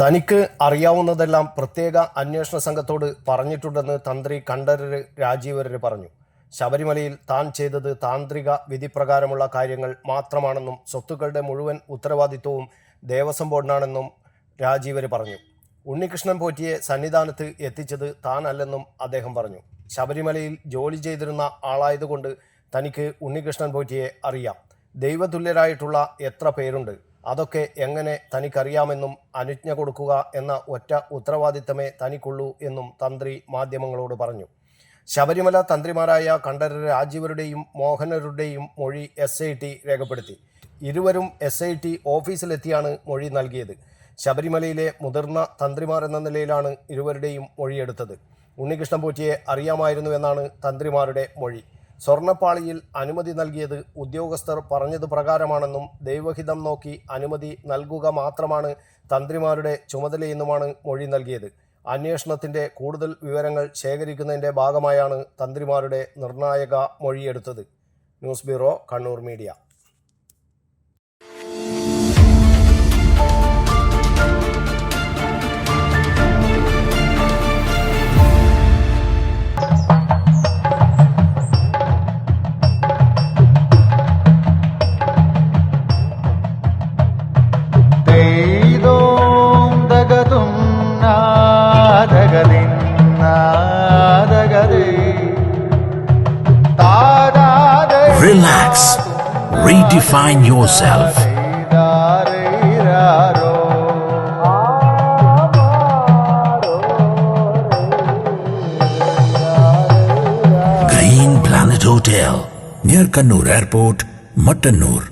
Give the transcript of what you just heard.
തനിക്ക് അറിയാവുന്നതെല്ലാം പ്രത്യേക അന്വേഷണ സംഘത്തോട് പറഞ്ഞിട്ടുണ്ടെന്ന് തന്ത്രി കണ്ഠരര് രാജീവരര് പറഞ്ഞു. ശബരിമലയിൽ താൻ ചെയ്തത് താന്ത്രിക വിധിപ്രകാരമുള്ള കാര്യങ്ങൾ മാത്രമാണെന്നും സ്വത്തുക്കളുടെ മുഴുവൻ ഉത്തരവാദിത്വവും ദേവസ്വം ബോർഡിനാണെന്നും രാജീവര് പറഞ്ഞു. ഉണ്ണികൃഷ്ണൻ പോറ്റിയെ സന്നിധാനത്ത് എത്തിച്ചത് താനല്ലെന്നും അദ്ദേഹം പറഞ്ഞു. ശബരിമലയിൽ ജോലി ചെയ്തിരുന്ന ആളായതുകൊണ്ട് തനിക്ക് ഉണ്ണികൃഷ്ണൻ പോറ്റിയെ അറിയാം. ദൈവതുല്യരായിട്ടുള്ള എത്ര പേരുണ്ട്, അതൊക്കെ എങ്ങനെ തനിക്കറിയാമെന്നും അനുജ്ഞ കൊടുക്കുക എന്ന ഒറ്റ ഉത്തരവാദിത്തമേ തനിക്കുള്ളൂ എന്നും തന്ത്രി മാധ്യമങ്ങളോട് പറഞ്ഞു. ശബരിമല തന്ത്രിമാരായ കണ്ഠരര് രാജീവരുടെയും മോഹനരുടെയും മൊഴി SIT രേഖപ്പെടുത്തി. ഇരുവരും SIT ഓഫീസിലെത്തിയാണ് മൊഴി നൽകിയത്. ശബരിമലയിലെ മുതിർന്ന തന്ത്രിമാർ എന്ന നിലയിലാണ് ഇരുവരുടെയും മൊഴിയെടുത്തത്. ഉണ്ണികൃഷ്ണൻ പോറ്റിയെ അറിയാമായിരുന്നുവെന്നാണ് തന്ത്രിമാരുടെ മൊഴി. സ്വർണ്ണപ്പാളിയിൽ അനുമതി നൽകിയത് ഉദ്യോഗസ്ഥർ പറഞ്ഞത് പ്രകാരമാണെന്നും ദൈവഹിതം നോക്കി അനുമതി നൽകുക മാത്രമാണ് തന്ത്രിമാരുടെ ചുമതലയെന്നുമാണ് മൊഴി നൽകിയത്. അന്വേഷണത്തിൻ്റെ കൂടുതൽ വിവരങ്ങൾ ശേഖരിക്കുന്നതിൻ്റെ ഭാഗമായാണ് തന്ത്രിമാരുടെ നിർണായക മൊഴിയെടുത്തത്. News bureau, Kannur media. Relax. Redefine yourself. Green Planet Hotel, near Kannur Airport, Mattannur.